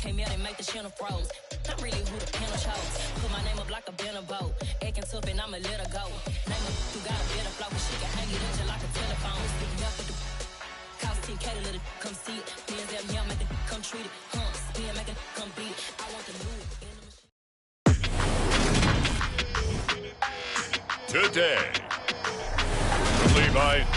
Came out and make the channel froze. I'm really who the panel chose. Put my name up like a banner boat. Acting tough and I'ma let her go. Name her who got a better flow. But she can hang it up just like a telephone. Speaking up with the cost 10K to let it come see it. Hands down here, make it come treat it. Spin, make it come beat it. I want the move. Today, Levi.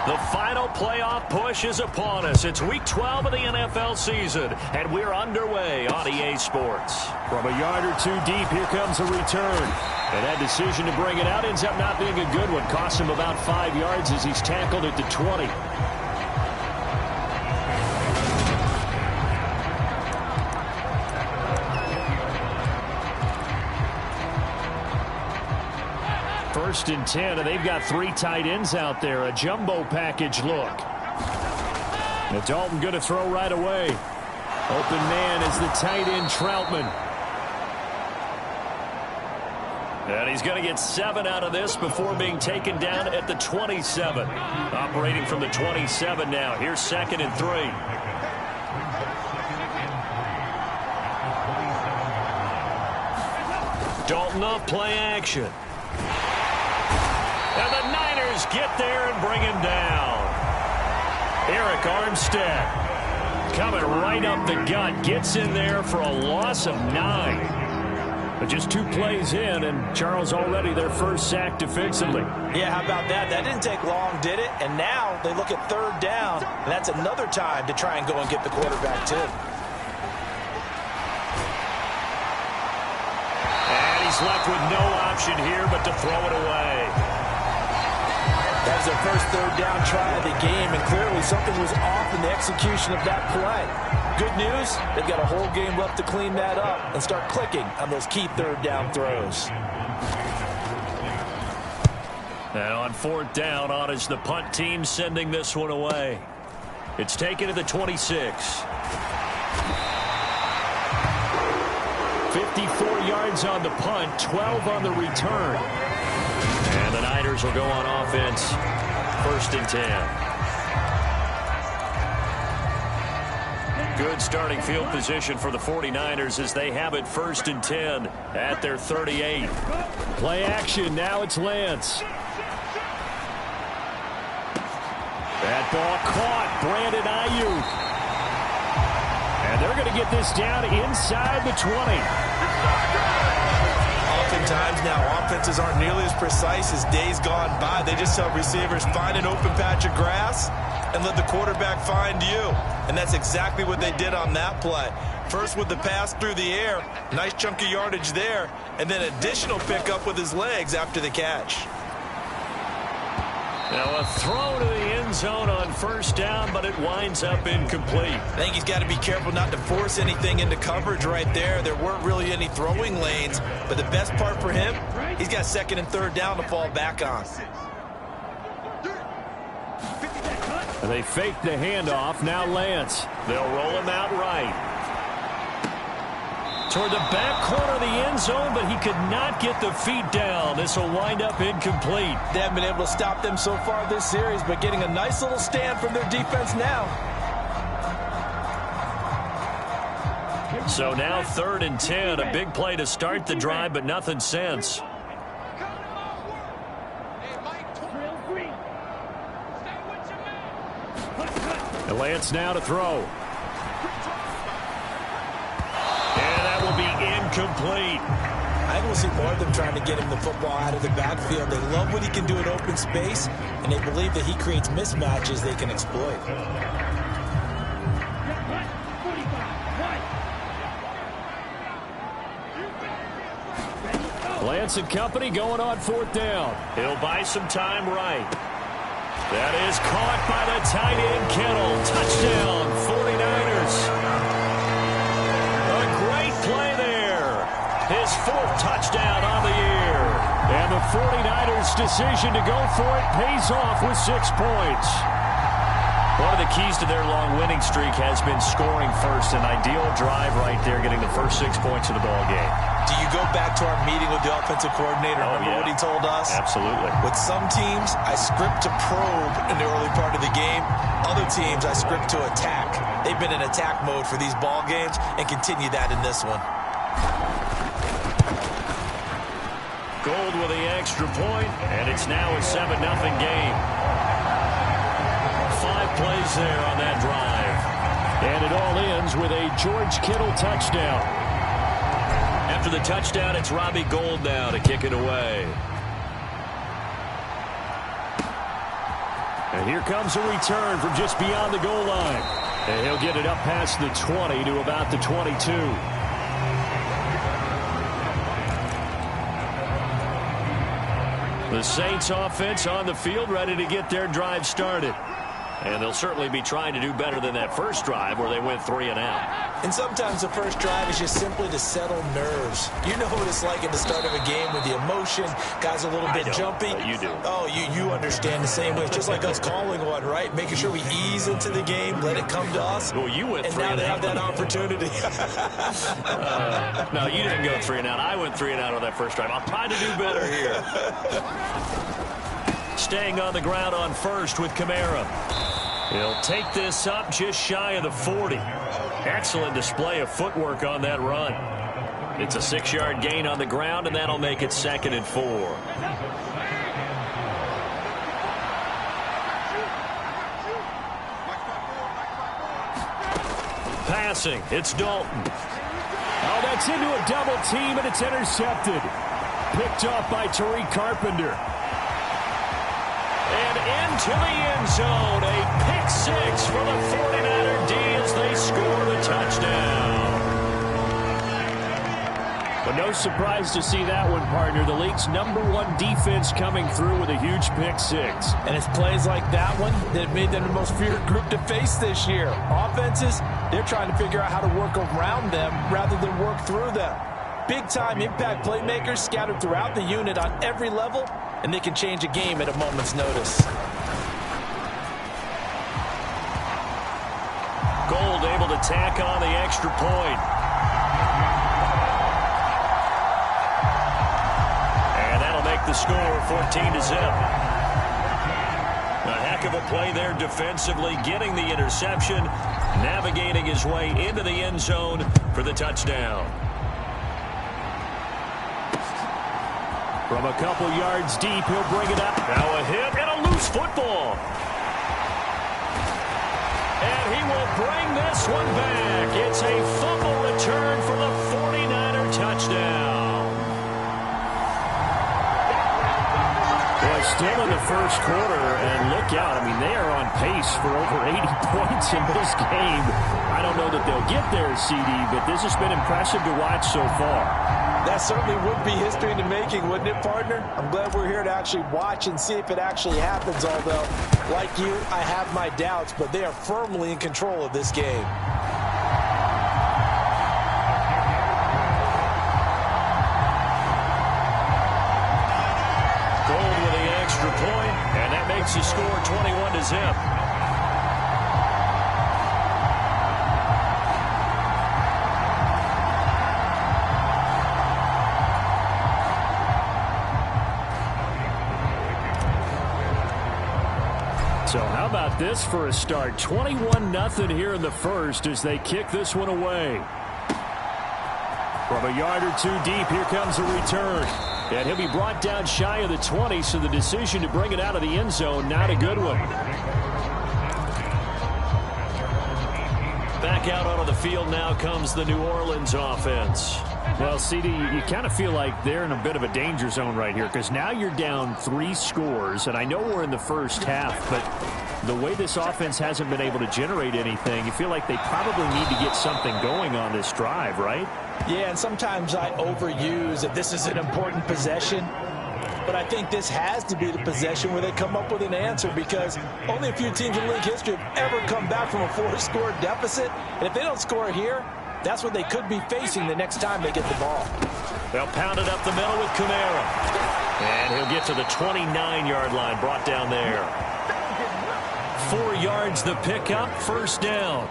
The final playoff push is upon us. It's Week 12 of the NFL season, and we're underway on EA Sports. From a yard or two deep, here comes a return. And that decision to bring it out ends up not being a good one. Cost him about 5 yards as he's tackled at the 20. First and 10, and they've got 3 tight ends out there. A jumbo package look. And Dalton going to throw right away. Open man is the tight end Troutman. And he's going to get 7 out of this before being taken down at the 27. Operating from the 27 now. Here's 2nd and 3. Dalton off play action. And the Niners get there and bring him down. Eric Armstead coming right up the gut. Gets in there for a loss of 9. But just 2 plays in, and Charles already their first sack defensively. Yeah, how about that? That didn't take long, did it? And now they look at 3rd down, and that's another time to try and go and get the quarterback, too. And he's left with no option here but to throw it away. That was their first 3rd down try of the game, and clearly something was off in the execution of that play. Good news, they've got a whole game left to clean that up and start clicking on those key 3rd down throws. And on 4th down, on is the punt team sending this one away. It's taken to the 26. 54 yards on the punt, 12 on the return. And the Niners will go on offense, 1st and 10. Good starting field position for the 49ers as they have it 1st and 10 at their 38. Play action. Now it's Lance. That ball caught. Brandon Ayuk. And they're going to get this down inside the 20. Oftentimes now, offenses aren't nearly as precise as days gone by. They just tell receivers, find an open patch of grass and let the quarterback find you. And that's exactly what they did on that play. First with the pass through the air, nice chunk of yardage there, and then additional pickup with his legs after the catch. Now a throw to the end zone on 1st down, but it winds up incomplete. I think he's got to be careful not to force anything into coverage right there. There weren't really any throwing lanes, but the best part for him, he's got 2nd and 3rd down to fall back on. They fake the handoff. Now Lance. They'll roll him out right. Toward the back corner of the end zone, but he could not get the feet down. This will wind up incomplete. They haven't been able to stop them so far this series, but getting a nice little stand from their defense now. So now 3rd and 10. A big play to start the drive, but nothing since. Lance now to throw. And that will be incomplete. I think we'll see more of them trying to get him the football out of the backfield. They love what he can do in open space, and they believe that he creates mismatches they can exploit. Lance and company going on 4th down. He'll buy some time right. That is caught by the tight end, Kittle. Touchdown, 49ers. A great play there. His 4th touchdown on the year. And the 49ers' decision to go for it pays off with 6 points. One of the keys to their long winning streak has been scoring first. An ideal drive right there, getting the first 6 points of the ball game. Do you go back to our meeting with the offensive coordinator? Remember what he told us? Absolutely. With some teams, I script to probe in the early part of the game. Other teams, I script to attack. They've been in attack mode for these ball games and continue that in this one. Gold with the extra point, and it's now a 7-0 game. 5 plays there on that drive. And it all ends with a George Kittle touchdown. After the touchdown, it's Robbie Gould now to kick it away. And here comes a return from just beyond the goal line. And he'll get it up past the 20 to about the 22. The Saints offense on the field, ready to get their drive started. And they'll certainly be trying to do better than that first drive where they went 3 and out. And sometimes the first drive is just simply to settle nerves. You know what it's like at the start of a game with the emotion. Guys a little bit jumpy. You do. Oh, you understand the same way. It's just like us calling one, right? Making sure we ease into the game, let it come to us. Well, you went 3 and out. And now they have that opportunity. No, you didn't go 3 and out. I went 3 and out on that first drive. I'll try to do better here. Staying on the ground on first with Kamara. He'll take this up just shy of the 40. Excellent display of footwork on that run. It's a 6-yard gain on the ground, and that'll make it 2nd and 4. Passing, it's Dalton. Oh, that's into a double team, and it's intercepted. Picked off by Tariq Carpenter. And into the end zone, a pick 6 for the 49er D as they score the touchdown. But no surprise to see that one, partner. The league's #1 defense coming through with a huge pick 6. And it's plays like that one that have made them the most feared group to face this year. Offenses, they're trying to figure out how to work around them rather than work through them. Big-time impact playmakers scattered throughout the unit on every level, and they can change a game at a moment's notice. Gould able to tack on the extra point. And that'll make the score 14-0. A heck of a play there defensively, getting the interception, navigating his way into the end zone for the touchdown. From a couple yards deep, he'll bring it up. Now a hit and a loose football. And he will bring this one back. It's a fumble return for the 49er touchdown. Well, still in the first quarter, and look out. I mean, they are on pace for over 80 points in this game. I don't know that they'll get there, CD, but this has been impressive to watch so far. That certainly would be history in the making, wouldn't it, partner? I'm glad we're here to actually watch and see if it actually happens, although, like you, I have my doubts, but they are firmly in control of this game. Gould with the extra point, and that makes the score 21-0. So how about this for a start? 21-0 here in the first as they kick this one away. From a yard or two deep, here comes a return. And he'll be brought down shy of the 20, so the decision to bring it out of the end zone, not a good one. Back out onto the field now comes the New Orleans offense. Well, CD, you kind of feel like they're in a bit of a danger zone right here because now you're down 3 scores, and I know we're in the first half, but the way this offense hasn't been able to generate anything, you feel like they probably need to get something going on this drive, right? Yeah, and sometimes I overuse that this is an important possession, but I think this has to be the possession where they come up with an answer because only a few teams in league history have ever come back from a 4-score deficit, and if they don't score here, that's what they could be facing the next time they get the ball. They'll pound it up the middle with Kamara. And he'll get to the 29-yard line, brought down there. 4 yards the pickup, first down.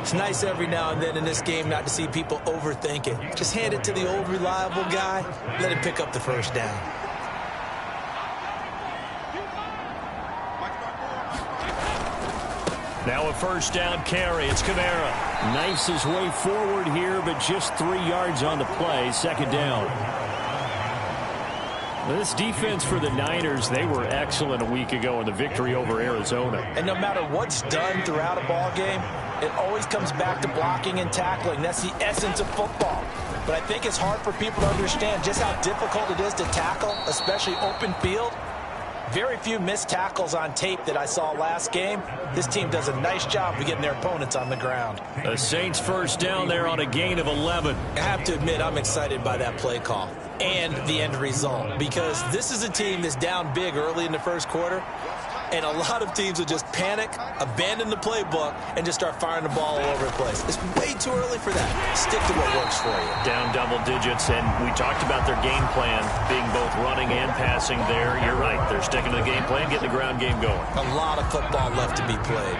It's nice every now and then in this game not to see people overthink it. Just hand it to the old reliable guy, let him pick up the first down. Now a first down carry. It's Kamara. Knifes his way forward here, but just 3 yards on the play. Second down. This defense for the Niners, they were excellent a week ago in the victory over Arizona. And no matter what's done throughout a ball game, it always comes back to blocking and tackling. That's the essence of football. But I think it's hard for people to understand just how difficult it is to tackle, especially open field. Very few missed tackles on tape that I saw last game. This team does a nice job of getting their opponents on the ground. The Saints first down there on a gain of 11. I have to admit, I'm excited by that play call and the end result, because this is a team that's down big early in the first quarter, and a lot of teams will just panic, abandon the playbook, and just start firing the ball all over the place. It's way too early for that. Stick to what works for you. Down double digits, and we talked about their game plan being both running and passing there. You're right. They're sticking to the game plan, getting the ground game going. A lot of football left to be played.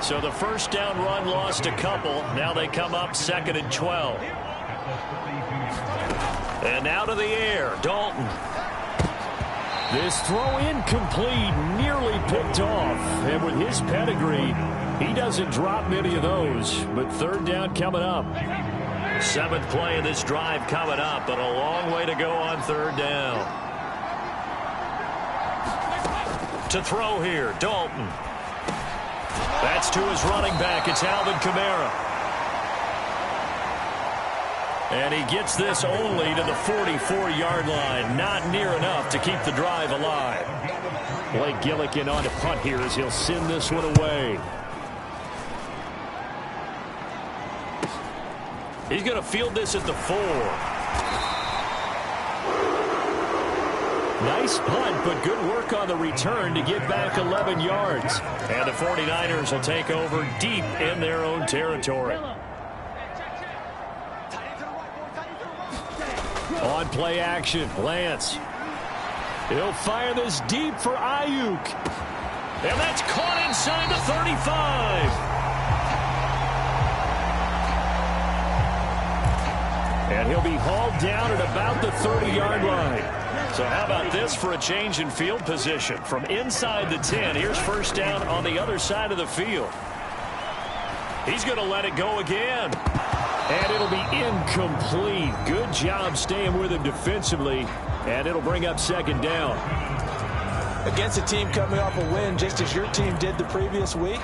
So the first down run lost a couple. Now they come up 2nd and 12. And out of the air, Dalton. This throw incomplete, nearly picked off. And with his pedigree, he doesn't drop many of those. But third down coming up. 7th play of this drive coming up, but a long way to go on third down. To throw here, Dalton. That's to his running back. It's Alvin Kamara. And he gets this only to the 44-yard line. Not near enough to keep the drive alive. Blake Gillikin on to punt here as he'll send this one away. He's going to field this at the 4. Nice punt, but good work on the return to get back 11 yards. And the 49ers will take over deep in their own territory. On play action, Lance. He'll fire this deep for Ayuk. And that's caught inside the 35. And he'll be hauled down at about the 30-yard line. So how about this for a change in field position? From inside the 10, here's first down on the other side of the field. He's going to let it go again. And it'll be incomplete. Good job staying with him defensively. And it'll bring up second down. Against a team coming off a win just as your team did the previous week,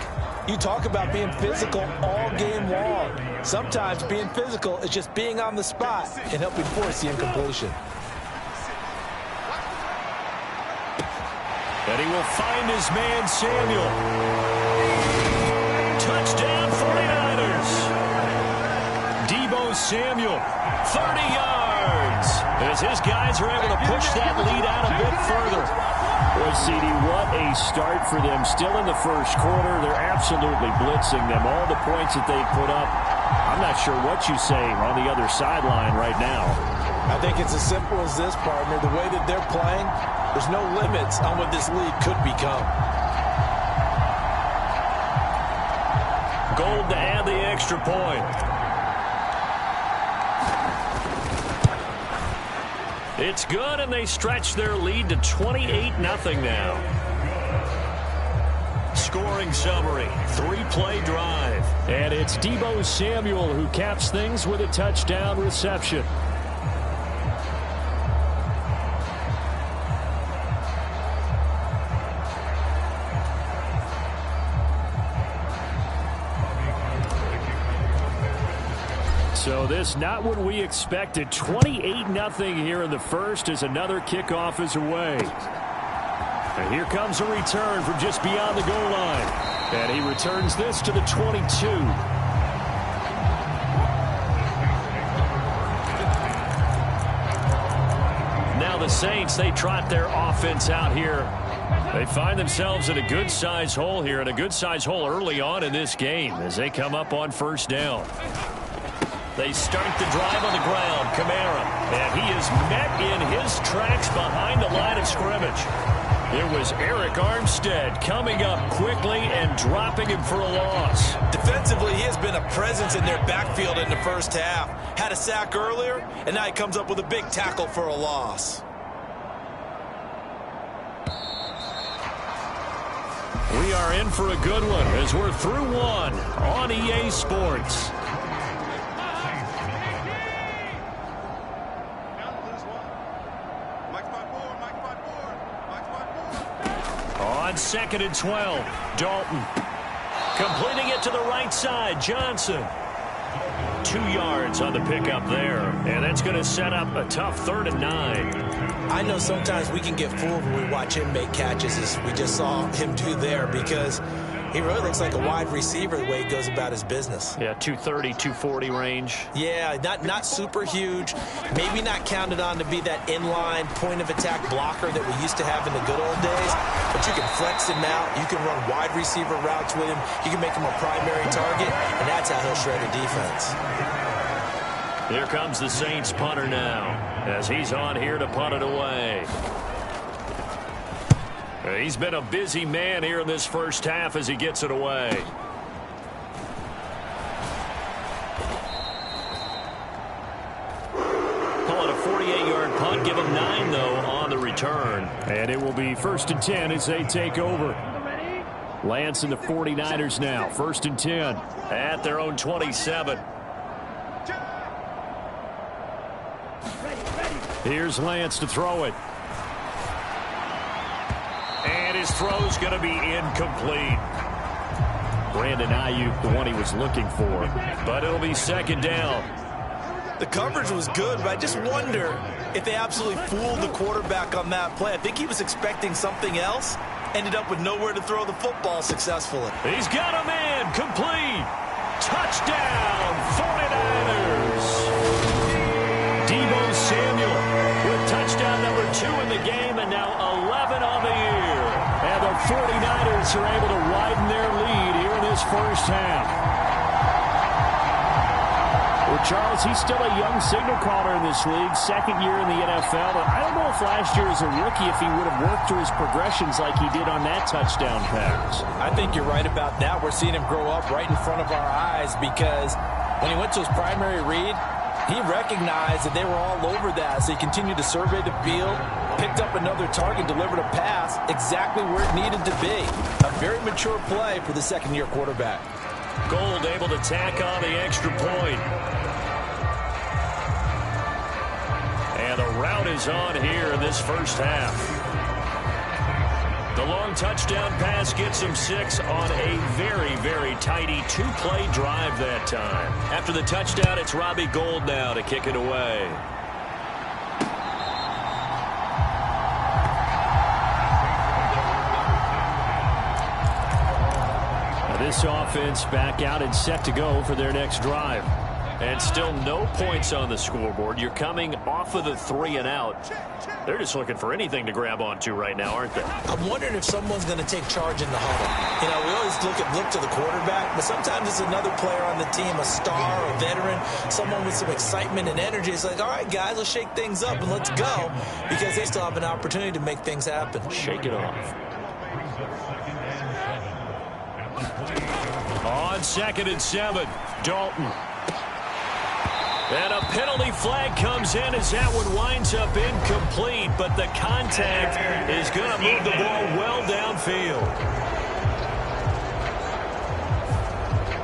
you talk about being physical all game long. Sometimes being physical is just being on the spot and helping force the incompletion. And he will find his man, Samuel. Touchdown, 49ers. Deebo Samuel, 30 yards. As his guys are able to push that lead out a bit further. Boy, CD, what a start for them. Still in the first quarter, they're absolutely blitzing them. All the points that they put up, I'm not sure what you say on the other sideline right now. I think it's as simple as this, partner. The way that they're playing, there's no limits on what this league could become. Gold to add the extra point. It's good, and they stretch their lead to 28-0 now. Scoring summary, 3-play drive. And it's Deebo Samuel who caps things with a touchdown reception. So this not what we expected. 28-0 here in the first as another kickoff is away. And here comes a return from just beyond the goal line. And he returns this to the 22. Now the Saints, they trot their offense out here. They find themselves in a good-sized hole here, and a good-sized hole early on in this game as they come up on first down. They start the drive on the ground. Kamara. And he is met in his tracks behind the line of scrimmage. It was Eric Armstead coming up quickly and dropping him for a loss. Defensively, he has been a presence in their backfield in the first half. Had a sack earlier, and now he comes up with a big tackle for a loss. We are in for a good one as we're through one on EA Sports. On 2nd and 12, Dalton. Completing it to the right side, Johnson. 2 yards on the pickup there, and that's going to set up a tough 3rd and 9. I know sometimes we can get fooled when we watch him make catches, as we just saw him do there, because he really looks like a wide receiver the way he goes about his business. Yeah, 230, 240 range. Yeah, not super huge. Maybe not counted on to be that inline point-of-attack blocker that we used to have in the good old days. But you can flex him out. You can run wide receiver routes with him. You can make him a primary target, and that's how he'll shred a defense. Here comes the Saints punter now, as he's on here to punt it away. He's been a busy man here in this first half as he gets it away. Call it a 48-yard punt. Give him 9, though, on the return. And it will be 1st and 10 as they take over. Lance and the 49ers now. 1st and 10. At their own 27. Here's Lance to throw it. And his throw's going to be incomplete. Brandon Ayuk, the one he was looking for. But it'll be 2nd down. The coverage was good, but I just wonder if they absolutely fooled the quarterback on that play. I think he was expecting something else. Ended up with nowhere to throw the football successfully. He's got a man. Complete. Touchdown, 49ers. Deebo Samuel with touchdown number 2 in the game, and now 11 on the year. And the 49ers are able to widen their lead here in this first half. Well, Charles, he's still a young signal caller in this league, 2nd year in the NFL. But I don't know if last year as a rookie if he would have worked through his progressions like he did on that touchdown pass. I think you're right about that. We're seeing him grow up right in front of our eyes, because when he went to his primary read, he recognized that they were all over that, so he continued to survey the field, picked up another target, delivered a pass exactly where it needed to be. A very mature play for the 2nd-year quarterback. Gold able to tack on the extra point. And the route is on here in this first half. The long touchdown pass gets him 6 on a very, very tidy 2-play drive that time. After the touchdown, it's Robbie Gould now to kick it away. Now this offense back out and set to go for their next drive. And still no points on the scoreboard. You're coming off of the 3 and out. They're just looking for anything to grab onto right now, aren't they? I'm wondering if someone's going to take charge in the huddle. You know, we always look to the quarterback, but sometimes it's another player on the team, a star, a veteran, someone with some excitement and energy. It's like, all right, guys, let's shake things up and let's go, because they still have an opportunity to make things happen. Shake it off. On 2nd and 7, Dalton. And a penalty flag comes in as that one winds up incomplete, but the contact is going to move the ball well downfield.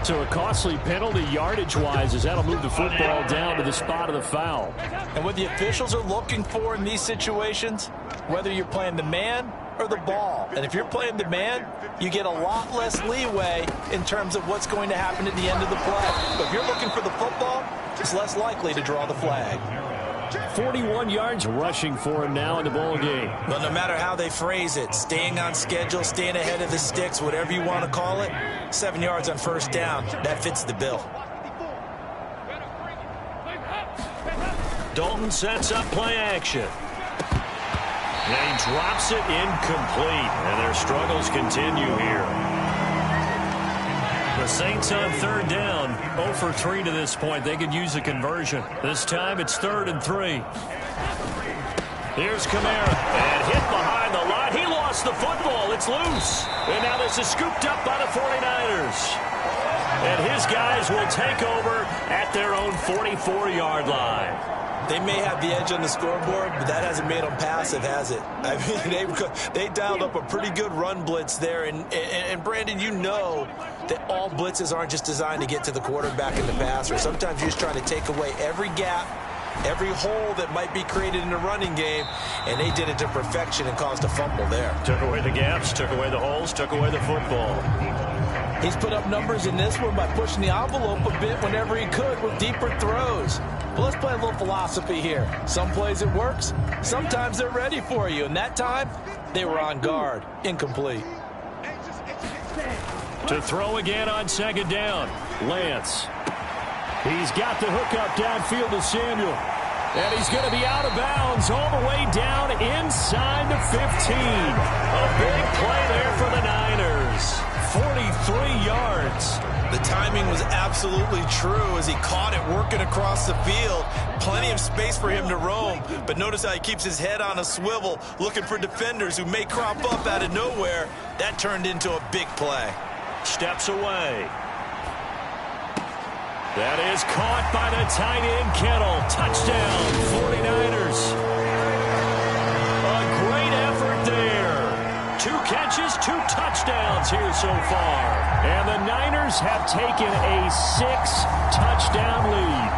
So a costly penalty yardage-wise, as that'll move the football down to the spot of the foul. And what the officials are looking for in these situations, whether you're playing the man or the ball. And if you're playing the man, you get a lot less leeway in terms of what's going to happen at the end of the play. But if you're looking for the football, it's less likely to draw the flag. 41 yards rushing for him now in the ball game. But no matter how they phrase it, staying on schedule, staying ahead of the sticks, whatever you want to call it, 7 yards on 1st down, that fits the bill. Dalton sets up play action. And he drops it incomplete. And their struggles continue here. The Saints on 3rd down, 0 for 3 to this point. They could use a conversion. This time it's 3rd and 3. Here's Kamara, and hit behind the line. He lost gets the football. It's loose. And now this is scooped up by the 49ers. And his guys will take over at their own 44-yard line. They may have the edge on the scoreboard, but that hasn't made them passive, has it? I mean, they dialed up a pretty good run blitz there. And Brandon, you know that all blitzes aren't just designed to get to the quarterback and the passer. Sometimes you're just trying to take away every gap, every hole that might be created in the running game, and they did it to perfection and caused a fumble there. Took away the gaps, took away the holes, took away the football. He's put up numbers in this one by pushing the envelope a bit whenever he could with deeper throws. But let's play a little philosophy here. Some plays it works, sometimes they're ready for you, and that time they were on guard. Incomplete. To throw again on second down, Lance. He's got the hook up downfield to Samuel. And he's going to be out of bounds all the way down inside the 15. A big play there for the Niners. 43 yards. The timing was absolutely true as he caught it working across the field. Plenty of space for him to roam, but notice how he keeps his head on a swivel, looking for defenders who may crop up out of nowhere. That turned into a big play. Steps away. That is caught by the tight end, Kittle. Touchdown, 49ers. A great effort there. 2 catches, 2 touchdowns here so far. And the Niners have taken a 6-touchdown lead.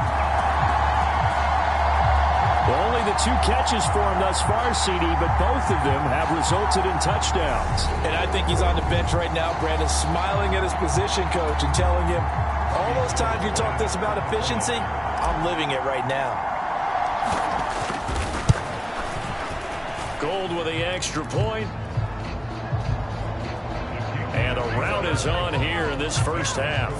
Well, only the 2 catches for him thus far, CD, but both of them have resulted in touchdowns. And I think he's on the bench right now, Brandon, smiling at his position coach and telling him, all those times you talk to us about efficiency, I'm living it right now. Gold with the extra point. And a rout is on here in this first half.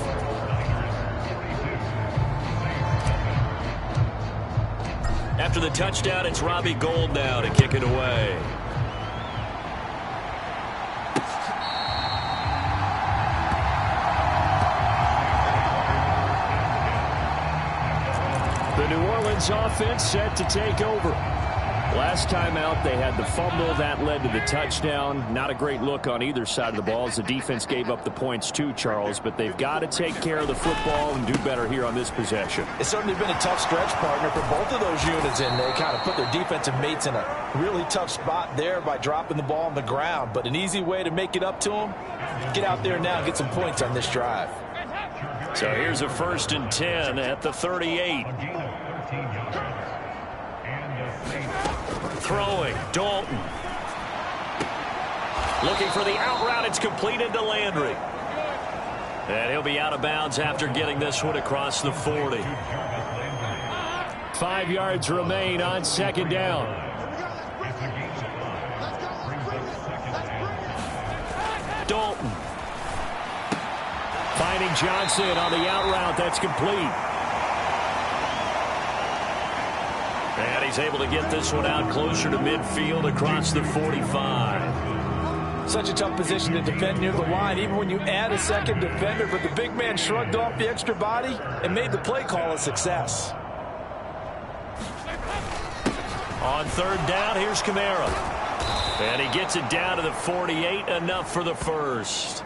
After the touchdown, it's Robbie Gould now to kick it away. The New Orleans offense set to take over. Last time out, they had the fumble. That led to the touchdown. Not a great look on either side of the ball as the defense gave up the points too, Charles. But they've got to take care of the football and do better here on this possession. It's certainly been a tough stretch, partner, for both of those units. And they kind of put their defensive mates in a really tough spot there by dropping the ball on the ground. But an easy way to make it up to them, get out there now and get some points on this drive. So here's a 1st and 10 at the 38. Throwing, Dalton. Looking for the out route. It's completed to Landry. And he'll be out of bounds after getting this one across the 40. 5 yards remain on second down. Dalton. Finding Johnson on the out route. That's complete. And he's able to get this one out closer to midfield across the 45. Such a tough position to defend near the line, even when you add a second defender. But the big man shrugged off the extra body and made the play call a success. On 3rd down, here's Kamara. And he gets it down to the 48, enough for the first.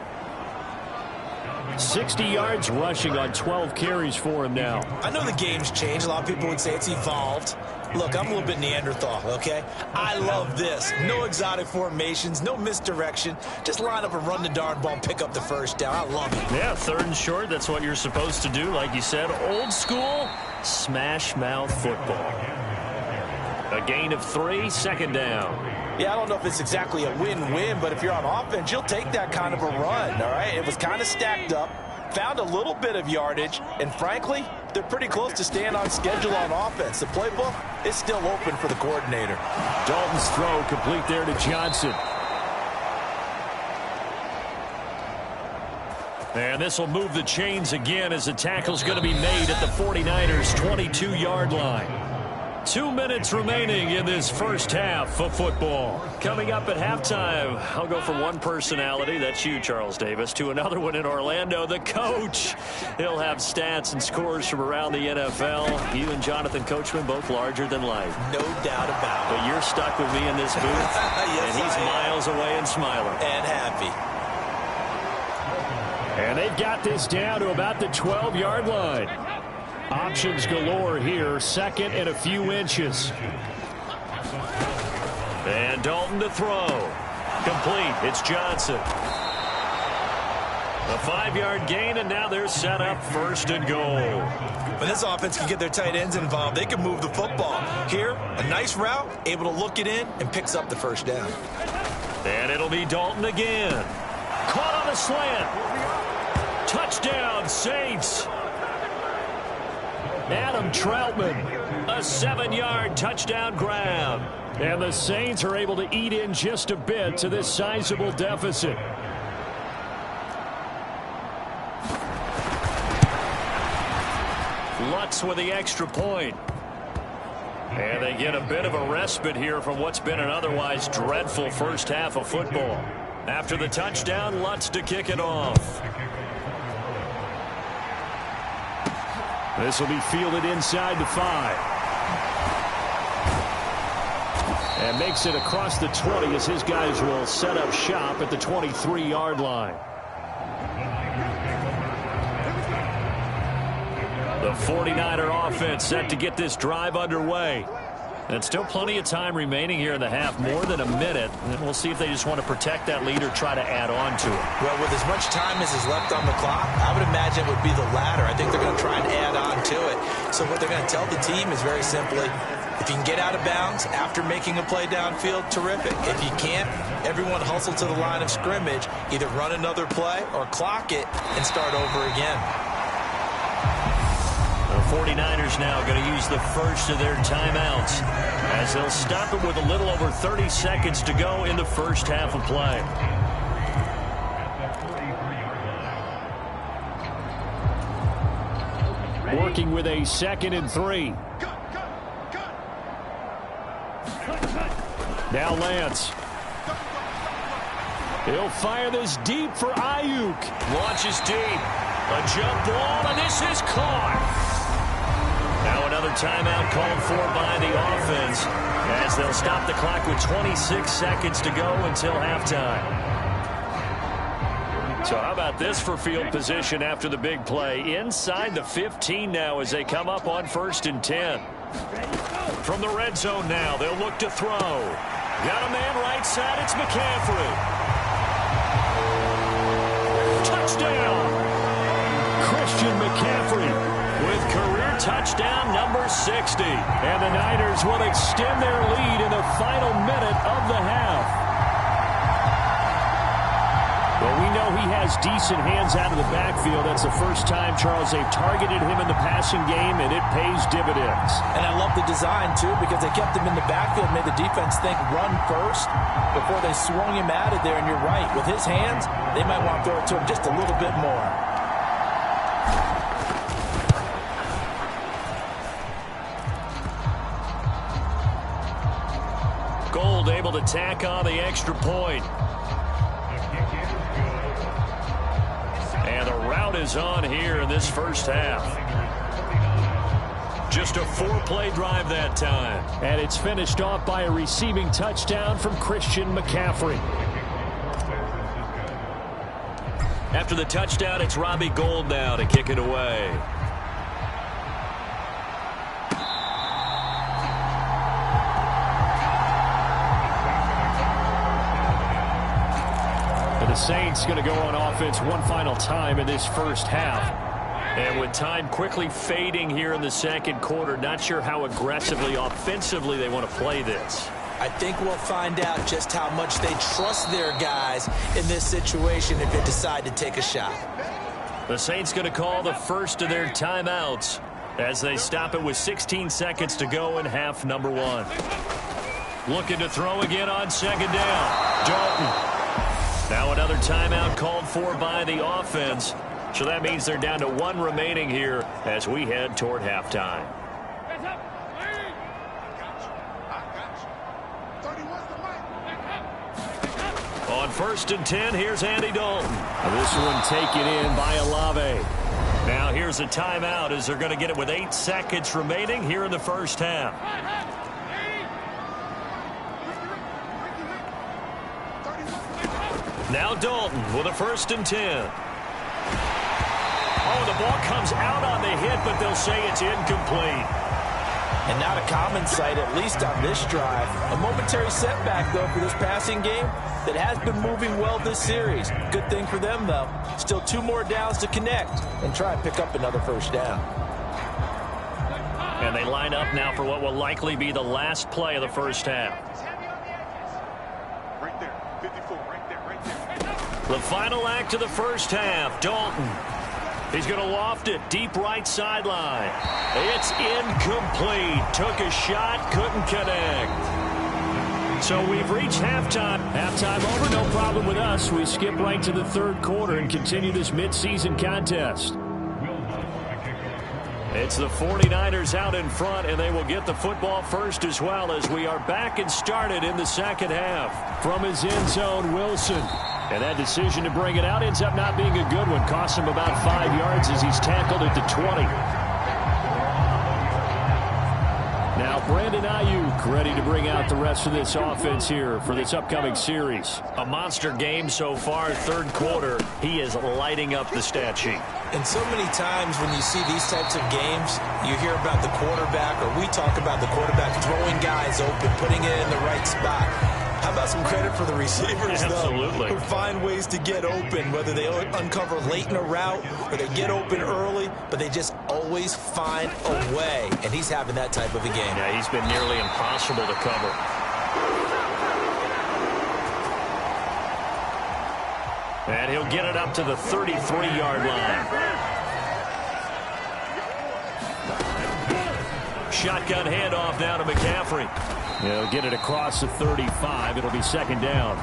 60 yards rushing on 12 carries for him now. I know the game's changed. A lot of people would say it's evolved. Look, I'm a little bit Neanderthal, okay? I love this. No exotic formations, no misdirection. Just line up and run the darn ball and pick up the first down. I love it. Yeah, 3rd and short, that's what you're supposed to do. Like you said, old school, smash mouth football. A gain of 3, 2nd down. Yeah, I don't know if it's exactly a win-win, but if you're on offense, you'll take that kind of a run, all right? It was kind of stacked up, found a little bit of yardage, and frankly, they're pretty close to staying on schedule on offense. The playbook is still open for the coordinator. Dalton's throw complete there to Johnson. And this will move the chains again as the tackle's going to be made at the 49ers' 22-yard line. 2 minutes remaining in this first half of football. Coming up at halftime, I'll go from one personality, that's you, Charles Davis, to another one in Orlando, the coach. He'll have stats and scores from around the NFL. You and Jonathan Coachman, both larger than life. No doubt about it. But you're stuck with me in this booth, yes, and he's miles away and smiling. And happy. And they've got this down to about the 12-yard line. Options galore here, second and a few inches. And Dalton to throw. Complete. It's Johnson. A 5-yard gain, and now they're set up first and goal. When this offense can get their tight ends involved, they can move the football. Here, a nice route, able to look it in, and picks up the first down. And it'll be Dalton again. Caught on a slant. Touchdown, Saints. Adam Troutman, A 7-yard touchdown grab. and the Saints are able to eat in just a bit to this sizable deficit. Lutz with the extra point. And they get a bit of a respite here from what's been an otherwise dreadful first half of football. After the touchdown, Lutz to kick it off. This will be fielded inside the 5. And makes it across the 20 as his guys will set up shop at the 23-yard line. The 49er offense set to get this drive underway. And still plenty of time remaining here in the half, more than a minute. And we'll see if they just want to protect that lead or try to add on to it. Well, with as much time as is left on the clock, I would imagine it would be the latter. I think they're going to try and add on to it. So what they're going to tell the team is very simply, if you can get out of bounds after making a play downfield, terrific. If you can't, everyone hustle to the line of scrimmage, either run another play or clock it and start over again. The 49ers now going to use the first of their timeouts as they'll stop it with a little over 30 seconds to go in the first half of play. Working with a 2nd and 3. Now Lance. He'll fire this deep for Ayuk. Launches deep. A jump ball, and this is caught. Now another timeout called for by the offense as they'll stop the clock with 26 seconds to go until halftime. So how about this for field position after the big play? Inside the 15 now as they come up on 1st and 10. From the red zone now, they'll look to throw. Got a man right side, it's McCaffrey. Touchdown! Christian McCaffrey with career touchdown number 60. And the Niners will extend their lead in the final minute of the half. Well, we know he has decent hands out of the backfield. That's the first time, Charles, they've targeted him in the passing game, and it pays dividends. And I love the design, too, because they kept him in the backfield, made the defense think run first before they swung him out of there. And you're right, with his hands, they might want to throw it to him just a little bit more. Gold able to tack on the extra point. And the route is on here in this first half. Just a 4-play drive that time. And it's finished off by a receiving touchdown from Christian McCaffrey. After the touchdown, it's Robbie Gould now to kick it away. The Saints going to go on offense one final time in this first half. And with time quickly fading here in the second quarter, not sure how aggressively, offensively they want to play this. I think we'll find out just how much they trust their guys in this situation if they decide to take a shot. The Saints going to call the first of their timeouts as they stop it with 16 seconds to go in half number 1. Looking to throw again on 2nd down. Dalton. Now another timeout called for by the offense. So that means they're down to 1 remaining here as we head toward halftime. On 1st and 10, here's Andy Dalton. This one taken in by Olave. Now here's a timeout as they're going to get it with 8 seconds remaining here in the first half. Now Dalton with a 1st and 10. Oh, the ball comes out on the hit, but they'll say it's incomplete. And not a common sight, at least on this drive. A momentary setback, though, for this passing game that has been moving well this series. Good thing for them, though. Still 2 more downs to connect and try and pick up another first down. And they line up now for what will likely be the last play of the first half. Right there, 54, right there. The final act of the first half, Dalton. He's going to loft it deep right sideline. It's incomplete. Took a shot, couldn't connect. So we've reached halftime. Halftime over, no problem with us. We skip right to the 3rd quarter and continue this midseason contest. It's the 49ers out in front, and they will get the football first as well as we are back and started in the second half. From his end zone, Wilson. And that decision to bring it out ends up not being a good one. Costs him about 5 yards as he's tackled at the 20. Now Brandon Ayuk ready to bring out the rest of this offense here for this upcoming series. A monster game so far, 3rd quarter. He is lighting up the stat sheet. And so many times when you see these types of games, you hear about the quarterback, or we talk about the quarterback throwing guys open, putting it in the right spot. How about some credit for the receivers, Absolutely. though, who find ways to get open, whether they uncover late in a route or they get open early, but they just always find a way, and he's having that type of a game. Yeah, he's been nearly impossible to cover. And he'll get it up to the 33-yard line. Shotgun handoff now to McCaffrey. He'll get it across the 35. It'll be 2nd down.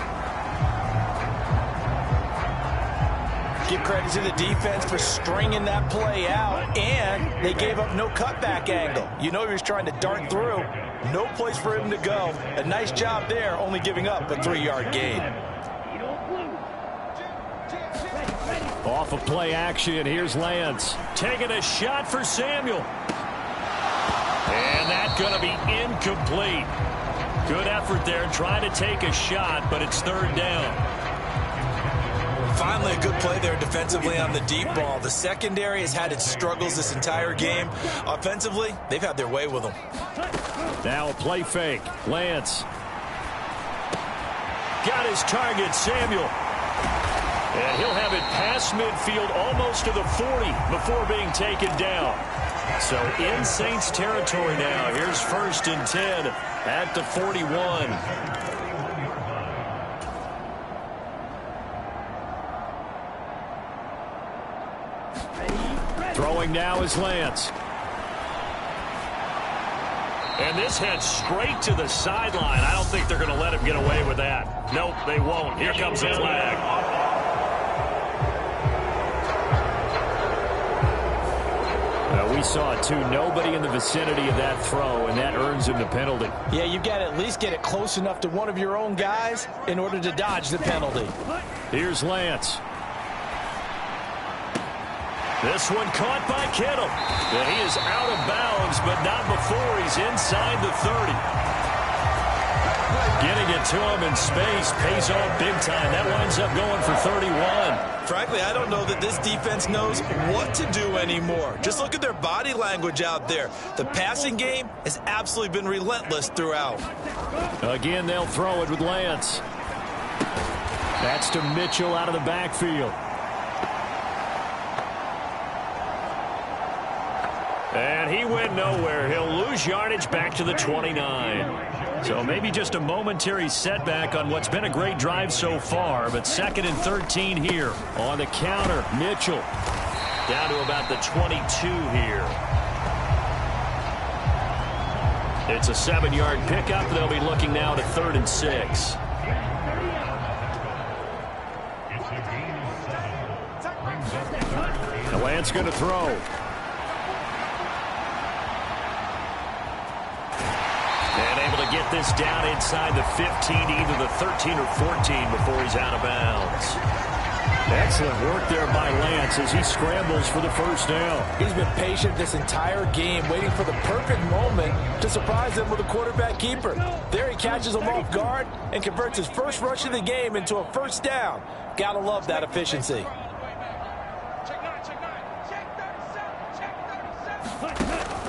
Give credit to the defense for stringing that play out, and they gave up no cutback angle. You know he was trying to dart through. No place for him to go. A nice job there, only giving up a 3-yard gain. Off of play action, here's Lance. Taking a shot for Samuel. And that's going to be incomplete. Good effort there trying to take a shot, but it's 3rd down. Finally, a good play there defensively on the deep ball. The secondary has had its struggles this entire game. Offensively, they've had their way with them. Now a play fake. Lance. Got his target, Samuel. And he'll have it past midfield almost to the 40 before being taken down. So in Saints territory now. Here's 1st and 10 at the 41. Throwing now is Lance. And this heads straight to the sideline. I don't think they're going to let him get away with that. Nope, they won't. Here comes the flag. We saw it, too. Nobody in the vicinity of that throw, and that earns him the penalty. Yeah, you've got to at least get it close enough to one of your own guys in order to dodge the penalty. Here's Lance. This one caught by Kittle. And he is out of bounds, but not before he's inside the 30. Getting it to him in space pays off big time. That winds up going for 31. Frankly, I don't know that this defense knows what to do anymore. Just look at their body language out there. The passing game has absolutely been relentless throughout. Again, they'll throw it with Lance. That's to Mitchell out of the backfield. And he went nowhere. He'll lose yardage back to the 29. So maybe just a momentary setback on what's been a great drive so far, but 2nd and 13 here. On the counter, Mitchell. Down to about the 22 here. It's a 7-yard pickup. They'll be looking now to 3rd and 6. Lance going to throw. get this down inside the 15, either the 13 or 14 before he's out of bounds. Excellent work there by Lance as he scrambles for the first down. He's been patient this entire game, waiting for the perfect moment to surprise them with a quarterback keeper. There he catches him off guard and converts his first rush of the game into a first down. Gotta love that efficiency.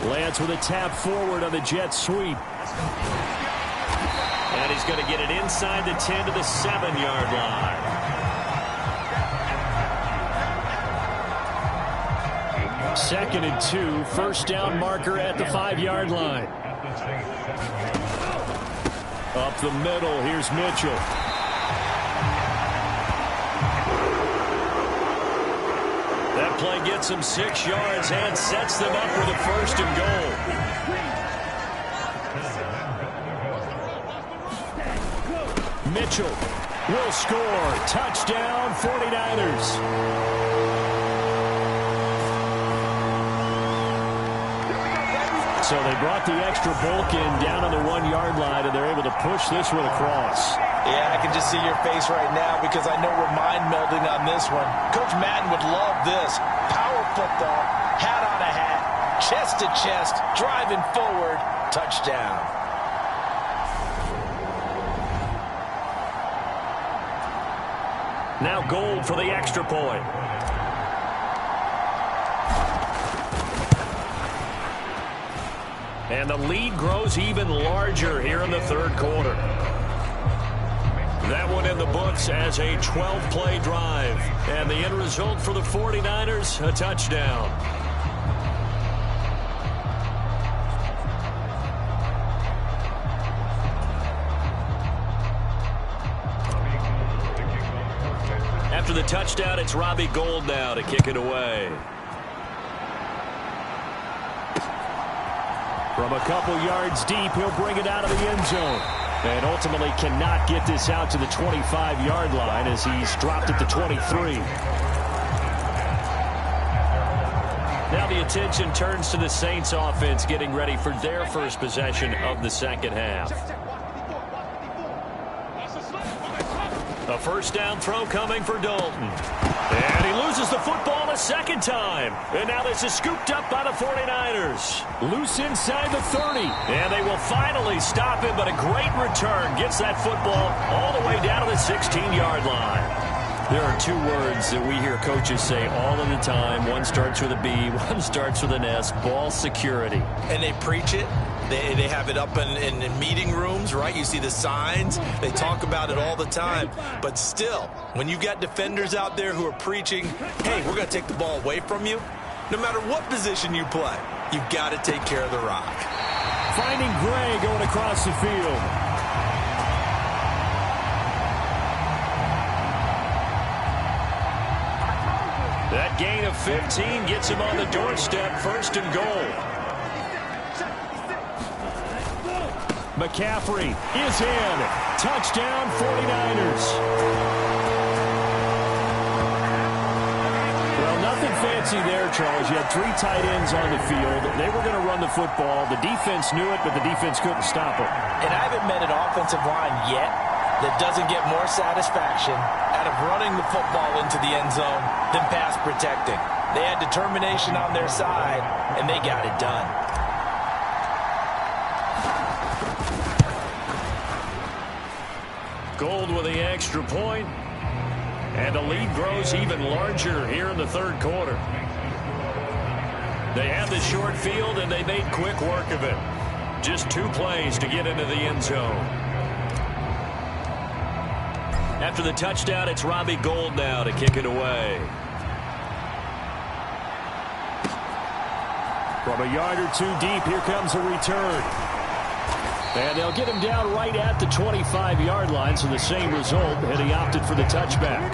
Lance with a tap forward on the jet sweep. And he's going to get it inside the 10 to the 7-yard line. Second and 2, first down marker at the 5-yard line. Up the middle, here's Mitchell. That play gets him 6 yards and sets them up with a first and goal. Mitchell will score. Touchdown, 49ers. So they brought the extra bulk in down on the 1-yard line, and they're able to push this one across. Yeah, I can just see your face right now because I know we're mind melding on this one. Coach Madden would love this. Power football, hat on a hat, chest to chest, driving forward, touchdown. Now Gold for the extra point. And the lead grows even larger here in the third quarter. That one in the books as a 12-play drive. And the end result for the 49ers, a touchdown. After the touchdown, it's Robbie Gould now to kick it away. From a couple yards deep, he'll bring it out of the end zone. And ultimately cannot get this out to the 25-yard line as he's dropped at the 23. Now the attention turns to the Saints offense getting ready for their first possession of the second half. A first down throw coming for Dalton. And he loses the football a second time. And now this is scooped up by the 49ers. Loose inside the 30. And they will finally stop him, but a great return gets that football all the way down to the 16-yard line. There are two words that we hear coaches say all of the time. One starts with a B, one starts with an S, ball security. And they preach it. They have it up in meeting rooms, right? You see the signs. They talk about it all the time. But still, when you've got defenders out there who are preaching, hey, we're going to take the ball away from you, no matter what position you play, you've got to take care of the rock. Finding Gray going across the field. That gain of 15 gets him on the doorstep, first and goal. McCaffrey is in. Touchdown, 49ers. Well, nothing fancy there, Charles. You had three tight ends on the field. They were going to run the football. The defense knew it, but the defense couldn't stop it. And I haven't met an offensive line yet that doesn't get more satisfaction out of running the football into the end zone than pass protecting. They had determination on their side, and they got it done. Gold with the extra point, and the lead grows even larger here in the third quarter. They had the short field, and they made quick work of it. Just 2 plays to get into the end zone. After the touchdown, it's Robbie Gould now to kick it away. From a yard or two deep, here comes a return. And they'll get him down right at the 25-yard line, so the same result, and he opted for the touchback.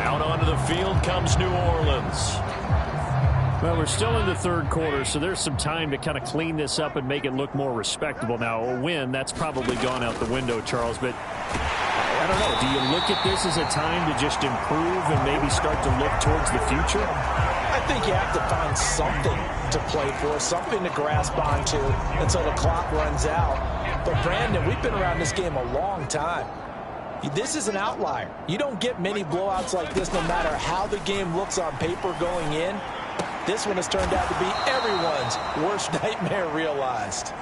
Out onto the field comes New Orleans. Well, we're still in the third quarter, so there's some time to kind of clean this up and make it look more respectable. Now, a win, that's probably gone out the window, Charles, but I don't know. Do you look at this as a time to just improve and maybe start to look towards the future? I I think you have to find something to play for, something to grasp onto until the clock runs out. But, Brandon, we've been around this game a long time. This is an outlier. You don't get many blowouts like this no matter how the game looks on paper going in. This one has turned out to be everyone's worst nightmare realized.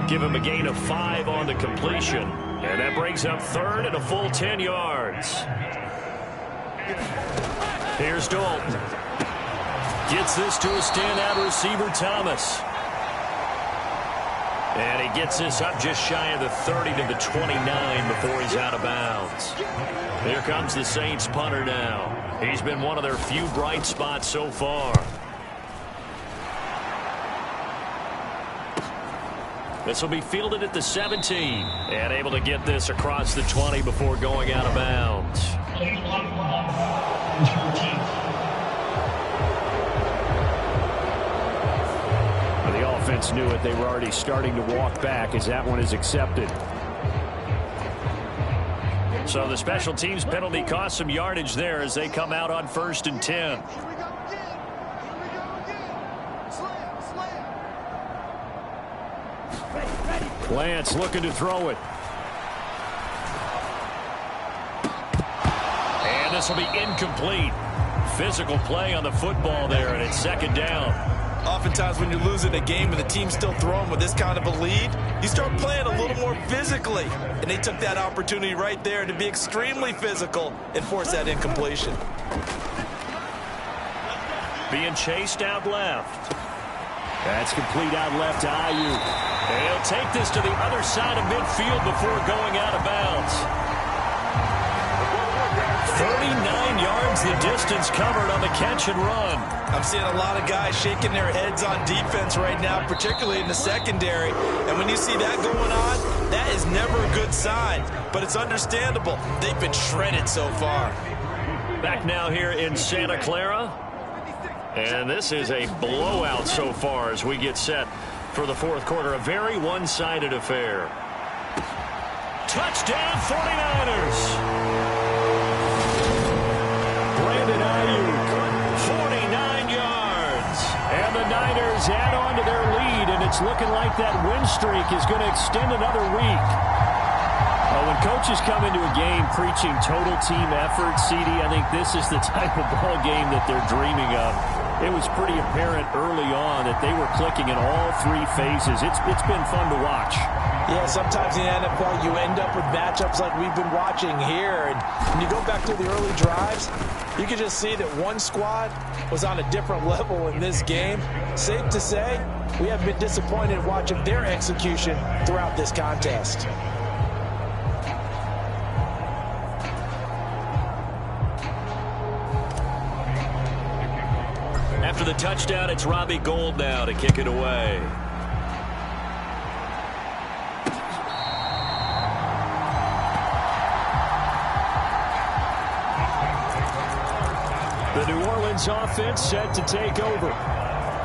Give him a gain of 5 on the completion. And that brings up third and a full 10 yards. Here's Dalton. Gets this to a standout receiver, Thomas. And he gets this up just shy of the 30 to the 29 before he's out of bounds. Here comes the Saints punter now. He's been one of their few bright spots so far. This will be fielded at the 17 and able to get this across the 20 before going out of bounds. The offense knew it. They were already starting to walk back as that one is accepted. So the special teams penalty cost some yardage there as they come out on 1st and 10. Lance looking to throw it. And this will be incomplete. Physical play on the football there, and it's 2nd down. Oftentimes when you're losing a game and the team's still throwing with this kind of a lead, you start playing a little more physically. And they took that opportunity right there to be extremely physical and force that incompletion. Being chased out left. That's complete out left to Ayuk. And he'll take this to the other side of midfield before going out of bounds. 39 yards the distance covered on the catch and run. I'm seeing a lot of guys shaking their heads on defense right now, particularly in the secondary. And when you see that going on, that is never a good sign. But it's understandable. They've been shredded so far. Back now here in Santa Clara. And this is a blowout so far as we get set for the 4th quarter. A very one-sided affair. Touchdown 49ers. Brandon Ayuk, 49 yards. And the Niners add on to their lead, and it's looking like that win streak is going to extend another week. When coaches come into a game preaching total team effort, CD, I think this is the type of ball game that they're dreaming of. It was pretty apparent early on that they were clicking in all 3 phases. It's been fun to watch. Yeah, sometimes in the NFL you end up with matchups like we've been watching here. And when you go back to the early drives, you can just see that one squad was on a different level in this game. Safe to say, we have been disappointed watching their execution throughout this contest. After the touchdown, it's Robbie Gould now to kick it away. The New Orleans offense set to take over.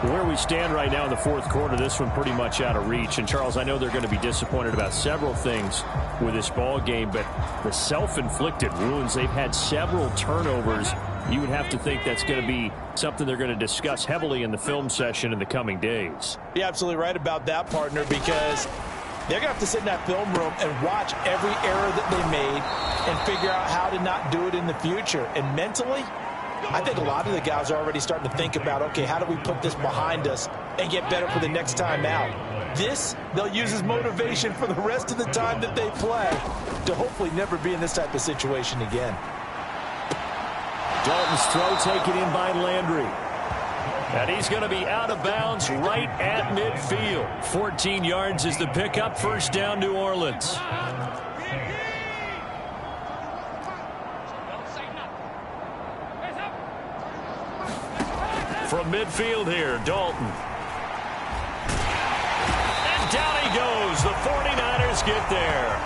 Where we stand right now in the 4th quarter, this one pretty much out of reach. And, Charles, I know they're going to be disappointed about several things with this ball game, but the self-inflicted wounds, they've had several turnovers. You would have to think that's going to be something they're going to discuss heavily in the film session in the coming days. You're absolutely right about that, partner, because they're going to have to sit in that film room and watch every error that they made and figure out how to not do it in the future. And mentally, I think a lot of the guys are already starting to think about, okay, how do we put this behind us and get better for the next time out? This, they'll use as motivation for the rest of the time that they play to hopefully never be in this type of situation again. Dalton's throw taken in by Landry. And he's going to be out of bounds right at midfield. 14 yards is the pickup. 1st down, New Orleans. From midfield here, Dalton. And down he goes. The 49ers get there.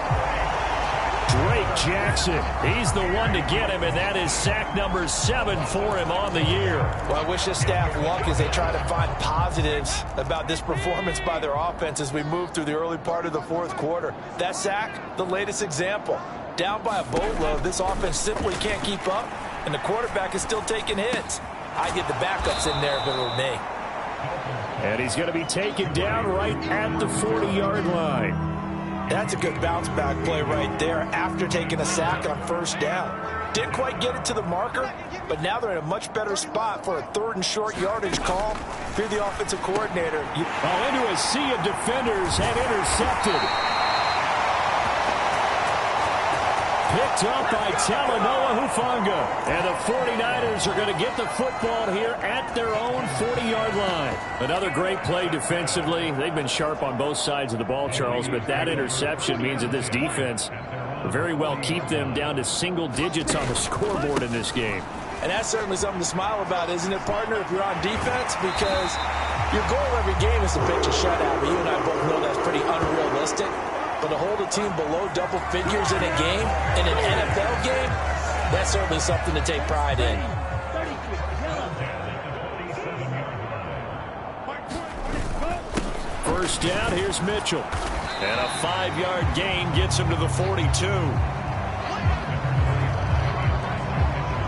Drake Jackson, he's the one to get him, and that is sack number 7 for him on the year. Well, I wish this staff luck as they try to find positives about this performance by their offense as we move through the early part of the 4th quarter. That sack, the latest example. down by a boatload. This offense simply can't keep up, and the quarterback is still taking hits. I'd get the backups in there if it were me. And he's going to be taken down right at the 40-yard line. That's a good bounce-back play right there after taking a sack on first down. Didn't quite get it to the marker, but now they're in a much better spot for a 3rd and short yardage call. If you're the offensive coordinator. Into a sea of defenders and intercepted. Picked up by Talanoa Hufanga. And the 49ers are going to get the football here at their own 40-yard line. Another great play defensively. They've been sharp on both sides of the ball, Charles, but that interception means that this defense will very well keep them down to single digits on the scoreboard in this game. And that's certainly something to smile about, isn't it, partner, if you're on defense? Because your goal every game is to pitch a shutout. But you and I both know that's pretty unrealistic. But to hold a team below double figures in a game, in an NFL game, that's certainly something to take pride in. First down, here's Mitchell. And a 5-yard gain gets him to the 42.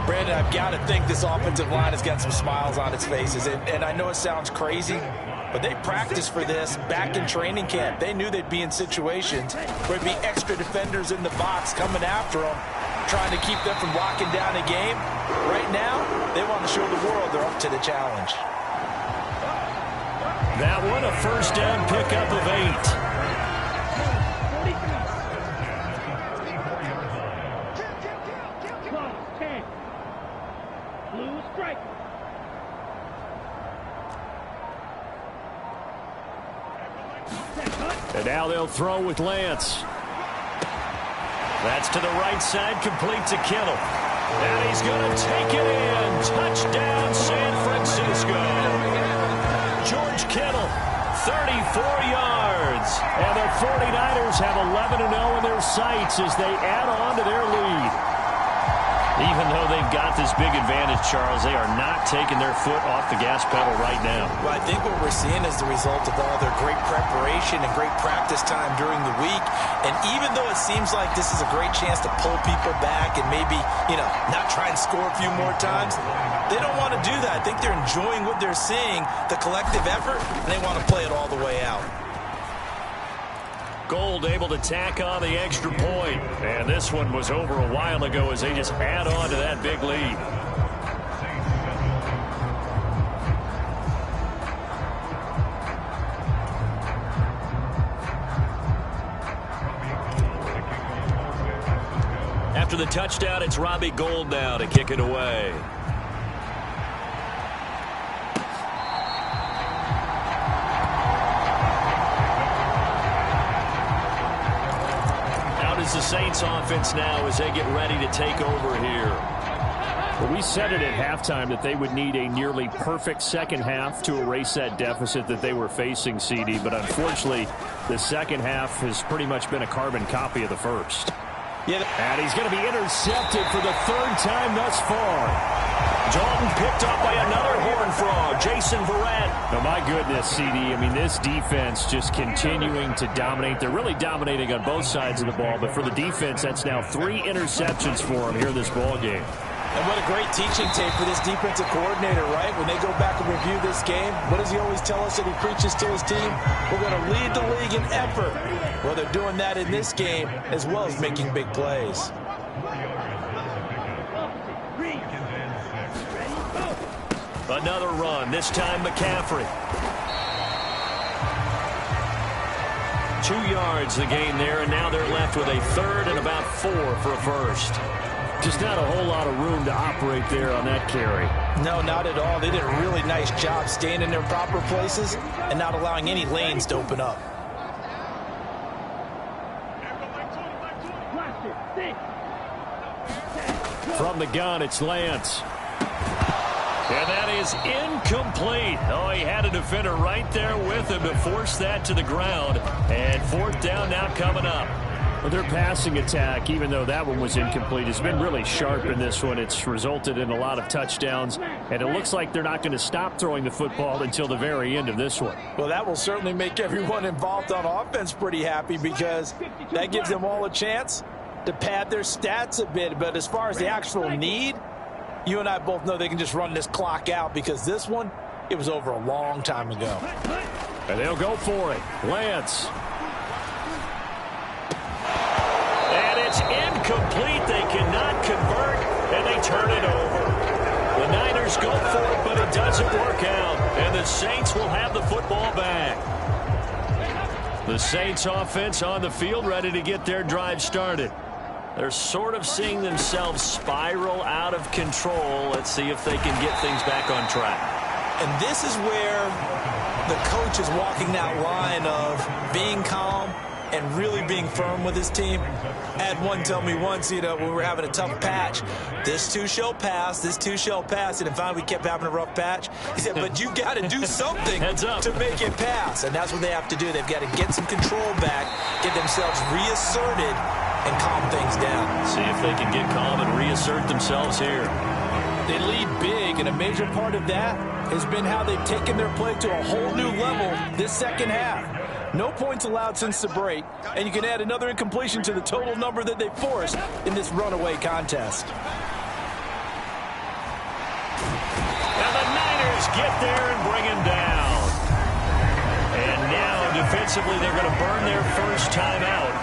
Brandon, I've got to think this offensive line has got some smiles on its faces. And I know it sounds crazy, but they practiced for this back in training camp. They knew they'd be in situations where there'd be extra defenders in the box coming after them, trying to keep them from locking down a game. Right now, they want to show the world they're up to the challenge. That one, a first down pickup of 8. And now they'll throw with Lance. That's to the right side, complete to Kittle. And he's going to take it in. Touchdown, San Francisco. George Kittle, 34 yards. And the 49ers have 11-0 in their sights as they add on to their lead. Even though they've got this big advantage, Charles, they are not taking their foot off the gas pedal right now. Well, I think what we're seeing is the result of all their great preparation and great practice time during the week. And even though it seems like this is a great chance to pull people back and maybe, not try and score a few more times, they don't want to do that. I think they're enjoying what they're seeing, the collective effort, and they want to play it all the way out. Gold able to tack on the extra point. And this one was over a while ago as they just add on to that big lead. After the touchdown, it's Robbie Gould now to kick it away. The Saints offense now as they get ready to take over here. Well, we said it at halftime that they would need a nearly perfect second half to erase that deficit that they were facing, CD, but unfortunately the second half has pretty much been a carbon copy of the first. Yeah. And he's going to be intercepted for the 3rd time thus far. Dalton picked up by another Horned Frog, Jason Verrett. Now, my goodness, CD, I mean, this defense just continuing to dominate. They're really dominating on both sides of the ball, but for the defense, that's now 3 interceptions for them here in this ball game. And what a great teaching tape for this defensive coordinator, right? When they go back and review this game, what does he always tell us that he preaches to his team? We're going to lead the league in effort. Well, they're doing that in this game as well as making big plays. Another run, this time McCaffrey. 2 yards the gain there, and now they're left with a 3rd and about 4 for a first. Just not a whole lot of room to operate there on that carry. No, not at all. They did a really nice job staying in their proper places and not allowing any lanes to open up. From the gun, it's Lance. And that is incomplete. Oh, he had a defender right there with him to force that to the ground. And 4th down now coming up. Well, their passing attack, even though that one was incomplete, has been really sharp in this one. It's resulted in a lot of touchdowns, and it looks like they're not going to stop throwing the football until the very end of this one. Well, that will certainly make everyone involved on offense pretty happy because that gives them all a chance to pad their stats a bit. But as far as the actual need, you and I both know they can just run this clock out because this one, it was over a long time ago. And they'll go for it. Lance. And it's incomplete. They cannot convert, and they turn it over. The Niners go for it, but it doesn't work out. And the Saints will have the football back. The Saints offense on the field, ready to get their drive started. They're sort of seeing themselves spiral out of control. Let's see if they can get things back on track. And this is where the coach is walking that line of being calm and really being firm with his team. I had one tell me once, when we were having a tough patch, this too shall pass, this too shall pass. And finally we kept having a rough patch. He said, but you got to do something to make it pass. And that's what they have to do. They've got to get some control back, get themselves reasserted, and calm things down. See if they can get calm and reassert themselves here. They lead big, and a major part of that has been how they've taken their play to a whole new level this second half. No points allowed since the break, and you can add another incompletion to the total number that they forced in this runaway contest. And the Niners get there and bring him down. And now, defensively, they're going to burn their first timeout.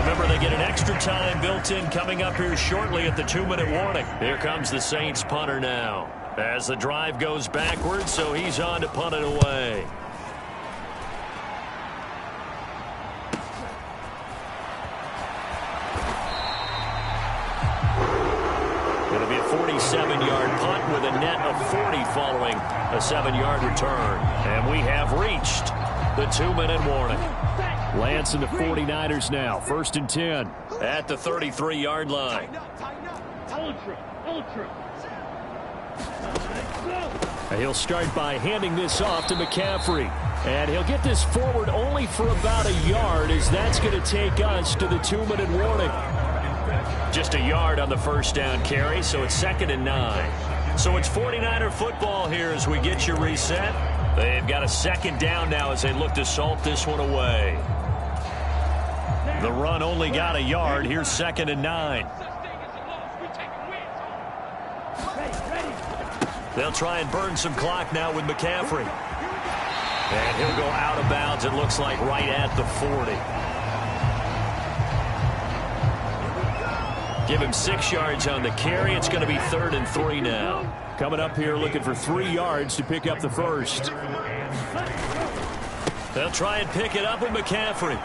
Remember, they get an extra time built in coming up here shortly at the 2-minute warning. Here comes the Saints punter now as the drive goes backwards, so he's on to punt it away. It'll be a 47-yard punt with a net of 40 following a 7-yard return. And we have reached the 2-minute warning. Lance and the 49ers now. 1st and 10. At the 33-yard line. He'll start by handing this off to McCaffrey. And he'll get this forward only for about a yard, as that's going to take us to the 2-minute warning. Just a yard on the first down carry, so it's 2nd and 9. So it's 49er football here as we get you reset. They've got a 2nd down now as they look to salt this one away. The run only got a yard. Here's 2nd and 9. They'll try and burn some clock now with McCaffrey. And he'll go out of bounds, it looks like, right at the 40. Give him 6 yards on the carry. It's going to be 3rd and 3 now. Coming up here looking for 3 yards to pick up the first. They'll try and pick it up with McCaffrey.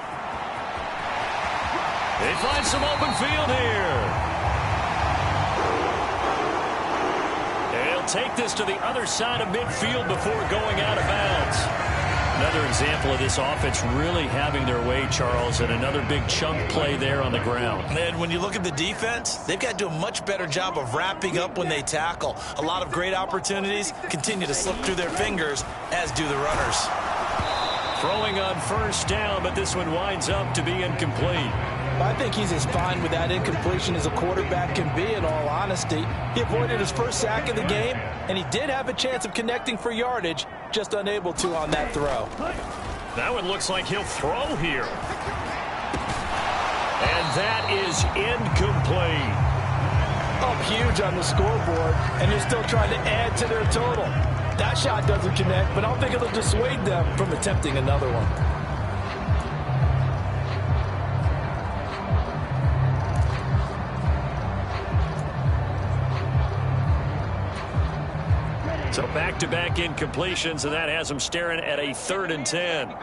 They find some open field here. They'll take this to the other side of midfield before going out of bounds. Another example of this offense really having their way, Charles, and another big chunk play there on the ground. And when you look at the defense, they've got to do a much better job of wrapping up when they tackle. A lot of great opportunities continue to slip through their fingers, as do the runners. Throwing on first down, but this one winds up to be incomplete. I think he's as fine with that incompletion as a quarterback can be, in all honesty. He avoided his first sack of the game, and he did have a chance of connecting for yardage, just unable to on that throw. That one looks like he'll throw here. And that is incomplete. Up huge on the scoreboard, and they're still trying to add to their total. That shot doesn't connect, but I don't think it'll dissuade them from attempting another one. So back-to-back incompletions, and that has them staring at a 3rd and 10.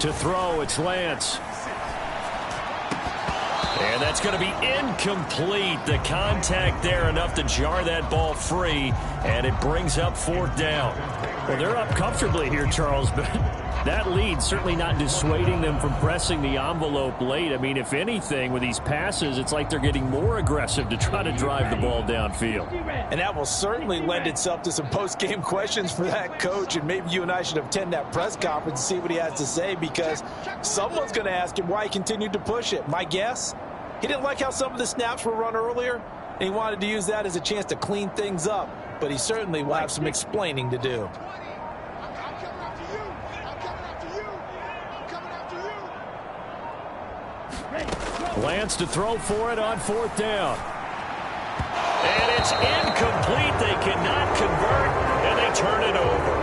To throw, it's Lance. And that's going to be incomplete. The contact there enough to jar that ball free, and it brings up 4th down. Well, they're up comfortably here, Charles, but that lead certainly not dissuading them from pressing the envelope late. I mean, if anything, with these passes, it's like they're getting more aggressive to try to drive the ball downfield. And that will certainly lend itself to some post-game questions for that coach, and maybe you and I should attend that press conference and see what he has to say, because someone's going to ask him why he continued to push it. My guess, he didn't like how some of the snaps were run earlier, and he wanted to use that as a chance to clean things up, but he certainly will have some explaining to do. Lance to throw for it on 4th down. And it's incomplete. They cannot convert, and they turn it over.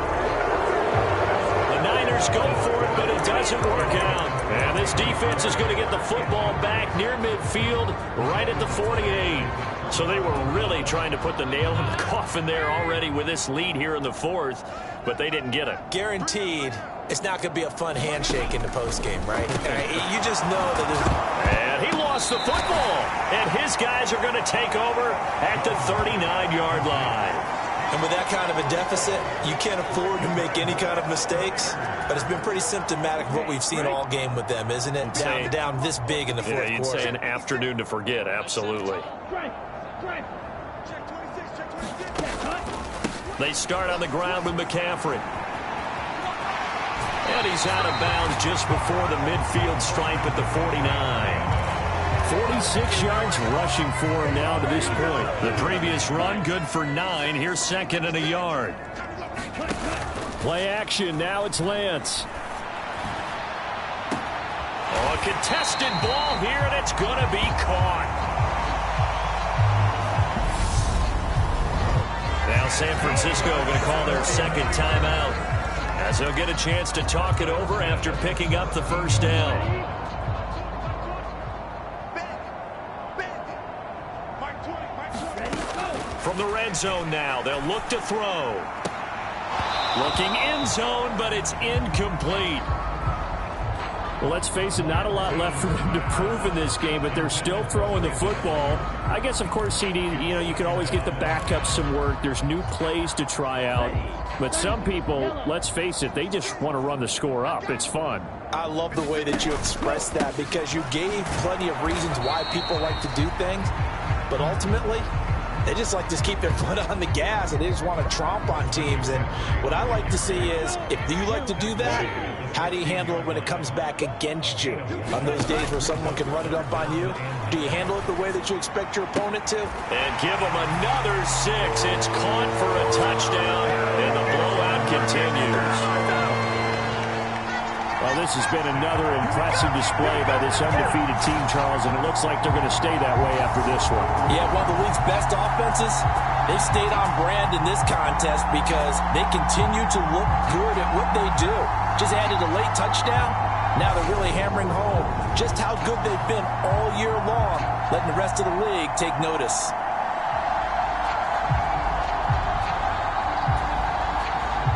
The Niners go for it, but it doesn't work out. And this defense is going to get the football back near midfield, right at the 48. So they were really trying to put the nail in the coffin there already with this lead here in the 4th, but they didn't get it. Guaranteed, it's not going to be a fun handshake in the postgame, right? You just know that there's... And he lost the football, and his guys are going to take over at the 39-yard line. And with that kind of a deficit, you can't afford to make any kind of mistakes. But it's been pretty symptomatic of what we've seen all game with them, isn't it? Down this big in the fourth quarter. You'd say an afternoon to forget, absolutely. They start on the ground with McCaffrey. And he's out of bounds just before the midfield stripe at the 49. 46 yards rushing for him now to this point. The previous run good for 9. Here's 2nd and a yard. Play action. Now it's Lance. Oh, a contested ball here, and it's going to be caught. Now San Francisco going to call their 2nd timeout, as they'll get a chance to talk it over after picking up the 1st down. From the red zone now, they'll look to throw. Looking end zone, but it's incomplete. Well, let's face it, not a lot left for them to prove in this game, but they're still throwing the football. I guess, of course, CD, you can always get the backups some work. There's new plays to try out. But some people, let's face it, they just want to run the score up. It's fun. I love the way that you expressed that, because you gave plenty of reasons why people like to do things. But ultimately, they just like to keep their foot on the gas, and they just want to tromp on teams. And what I like to see is, if you like to do that, how do you handle it when it comes back against you? On those days where someone can run it up on you, do you handle it the way that you expect your opponent to? And give them another 6. It's caught for a touchdown, and the blowout continues. Well, this has been another impressive display by this undefeated team, Charles, and it looks like they're going to stay that way after this one. Yeah, one of the league's best offenses. They've stayed on brand in this contest because they continue to look good at what they do. Just added a late touchdown. Now they're really hammering home just how good they've been all year long, letting the rest of the league take notice.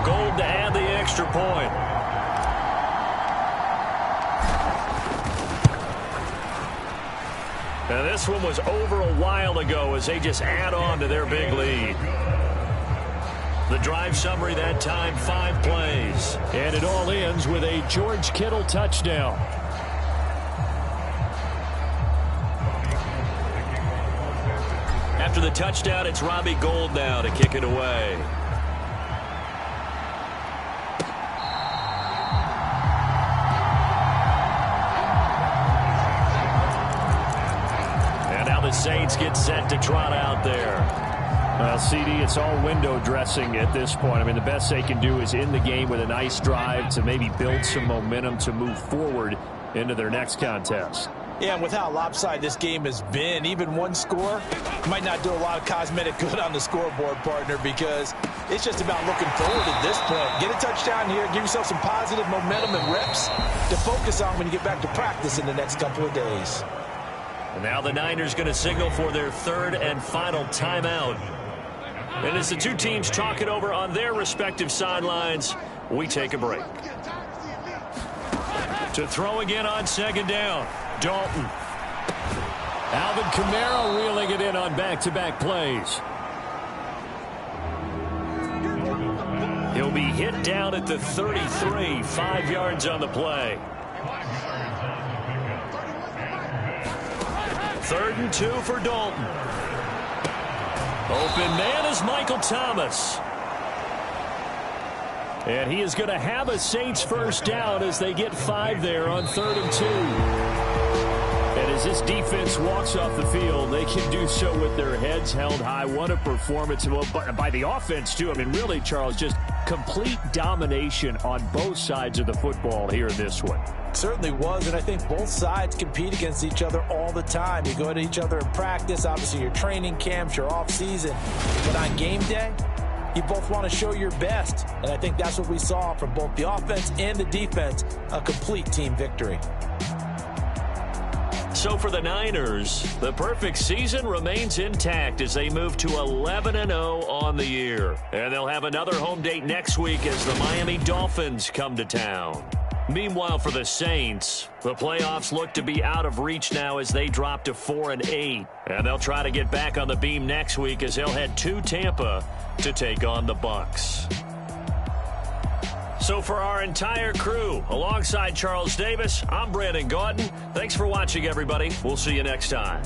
Gold to add the extra point. And this one was over a while ago as they just add on to their big lead. The drive summary that time, 5 plays. And it all ends with a George Kittle touchdown. After the touchdown, it's Robbie Gould now to kick it away. The Saints get set to trot out there. Well, CD, it's all window dressing at this point. I mean, the best they can do is end the game with a nice drive to maybe build some momentum to move forward into their next contest. Yeah, and with how lopsided this game has been, even one score might not do a lot of cosmetic good on the scoreboard, partner, because it's just about looking forward at this point. Get a touchdown here, give yourself some positive momentum and reps to focus on when you get back to practice in the next couple of days. And now the Niners going to signal for their 3rd and final timeout. And as the two teams talk it over on their respective sidelines, we take a break. To throw again on 2nd down, Dalton. Alvin Kamara reeling it in on back-to-back plays. He'll be hit down at the 33, 5 yards on the play. 3rd and 2 for Dalton. Open man is Michael Thomas. And he is going to have a Saints 1st down as they get 5 there on 3rd and 2. And as this defense walks off the field, they can do so with their heads held high. What a performance by the offense, too. I mean, really, Charles, just complete domination on both sides of the football here in this one. Certainly was, and I think both sides compete against each other all the time. You go to each other in practice, obviously your training camps, your off-season, but on game day, you both want to show your best, and I think that's what we saw from both the offense and the defense, a complete team victory. So for the Niners, the perfect season remains intact as they move to 11-0 on the year. And they'll have another home date next week as the Miami Dolphins come to town. Meanwhile, for the Saints, the playoffs look to be out of reach now as they drop to 4-8. And they'll try to get back on the beam next week as they'll head to Tampa to take on the Bucs. So for our entire crew, alongside Charles Davis, I'm Brandon Gaudin. Thanks for watching, everybody. We'll see you next time.